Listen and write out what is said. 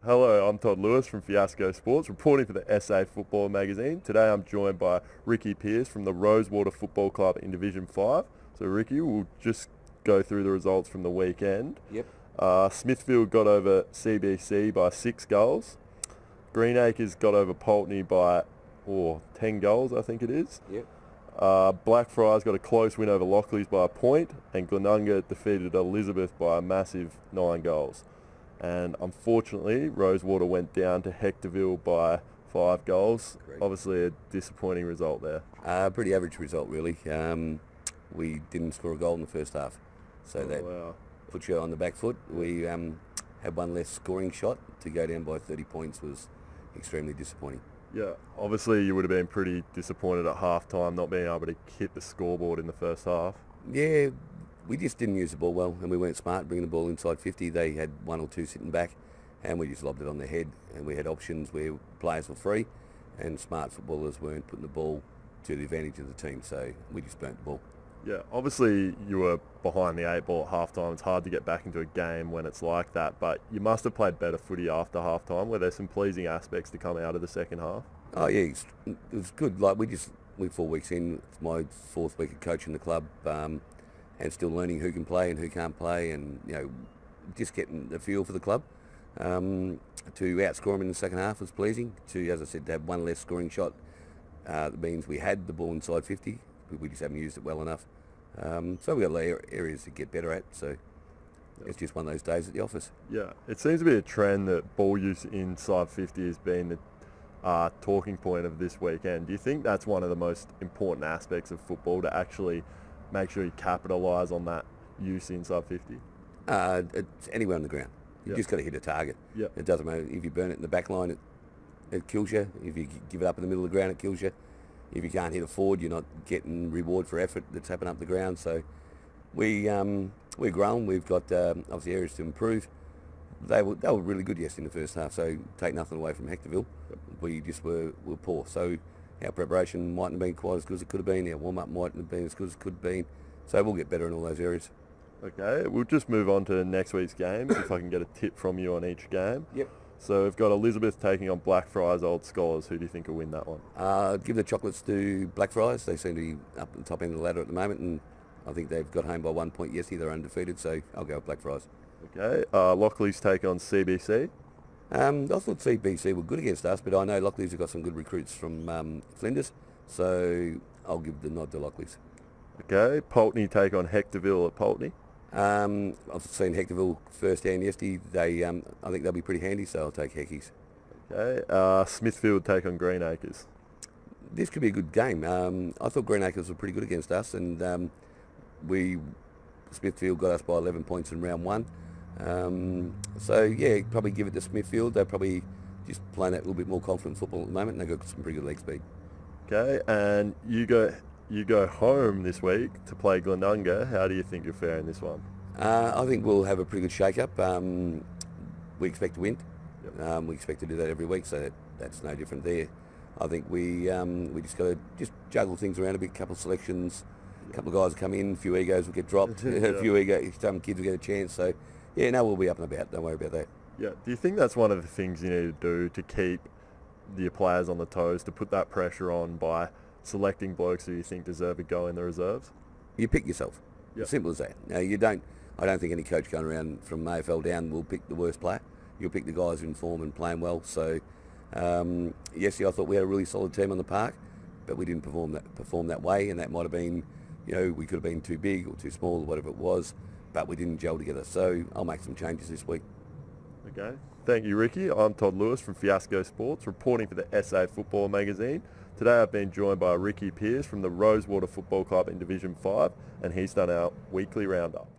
Hello, I'm Todd Lewis from Fiasco Sports, reporting for the SA Football Magazine. Today I'm joined by Ricky Pearce from the Rosewater Football Club in Division 5. So Ricky, we'll just go through the results from the weekend. Yep. Smithfield got over CBC by 6 goals. Greenacres got over Pulteney by 10 goals, I think it is. Yep. Blackfriars got a close win over Lockleys by a point, and Glenunga defeated Elizabeth by a massive 9 goals. And unfortunately, Rosewater went down to Hectorville by 5 goals. Correct. Obviously a disappointing result there. Pretty average result, really. We didn't score a goal in the first half, so that puts you on the back foot. We had one less scoring shot. To go down by 30 points was extremely disappointing. Yeah, obviously you would have been pretty disappointed at half-time not being able to hit the scoreboard in the first half. Yeah, we just didn't use the ball well, and we weren't smart bringing the ball inside 50. They had 1 or 2 sitting back, and we just lobbed it on their head, and we had options where players were free, and smart footballers weren't putting the ball to the advantage of the team, so we just burnt the ball. Yeah, obviously you were behind the 8 ball at half-time. It's hard to get back into a game when it's like that, but you must have played better footy after half-time. Were there some pleasing aspects to come out of the second half? Oh yeah, it was good. Like we're 4 weeks in. It's my 4th week of coaching the club, and still learning who can play and who can't play, and just getting the feel for the club. To outscore them in the second half was pleasing. To, as I said, to have 1 less scoring shot, that means we had the ball inside 50. We just haven't used it well enough. So we've got areas to get better at. So it's just one of those days at the office. Yeah, it seems to be a trend that ball use inside 50 has been the talking point of this weekend. Do you think that's one of the most important aspects of football, to actually make sure you capitalise on that use inside 50? It's anywhere on the ground. You just got to hit a target. Yep. It doesn't matter if you burn it in the back line, it kills you. If you give it up in the middle of the ground, it kills you. If you can't hit a forward, you're not getting reward for effort that's happening up the ground. So we're growing. We've got obviously areas to improve. They were really good in the first half. So take nothing away from Hectorville. Yep. We just were poor. So our preparation mightn't have been quite as good as it could have been. Our warm-up mightn't have been as good as it could have been. So we'll get better in all those areas. Okay, we'll just move on to next week's games, if I can get a tip from you on each game. Yep. So we've got Elizabeth taking on Blackfriars Old Scholars. Who do you think will win that one? Give the chocolates to Blackfriars. They seem to be up at the top end of the ladder at the moment, and I think they've got home by 1 point yesterday. They're undefeated, so I'll go with Blackfriars. Okay, Lockleys take on CBC. I thought CBC were good against us, but I know Lockleys have got some good recruits from Flinders, so I'll give the nod to Lockleys. Okay, Pulteney take on Hectorville at Pulteney. I've seen Hectorville firsthand yesterday. I think they'll be pretty handy, so I'll take Heckies. Okay, Smithfield take on Greenacres. This could be a good game. I thought Greenacres were pretty good against us, and Smithfield got us by 11 points in round 1. So yeah, probably give it to Smithfield. They're probably just playing that little bit more confident football at the moment, and they've got some pretty good leg speed. Okay, and you go home this week to play Glenunga. How do you think you'll fare in this one? I think we'll have a pretty good shake-up. We expect to win. Yep. We expect to do that every week, so that's no different there. I think we just got to just juggle things around a bit. Couple of selections, a couple of guys will come in, a few egos will get dropped, some kids will get a chance. So yeah, no, we'll be up and about. Don't worry about that. Yeah. Do you think that's one of the things you need to do to keep your players on the toes, to put that pressure on by selecting blokes who you think deserve a go in the reserves? You pick yourself. Yep. Simple as that. Now I don't think any coach going around from AFL down will pick the worst player. You'll pick the guys in form and playing well. So yes, I thought we had a really solid team on the park, but we didn't perform that way, and that might have been, we could have been too big or too small or whatever it was, but we didn't gel together. So I'll make some changes this week. Okay. Thank you, Ricky. I'm Todd Lewis from Fiasco Sports, reporting for the SA Football Magazine. Today I've been joined by Ricky Pearce from the Rosewater Football Club in Division 5, and he's done our weekly roundup.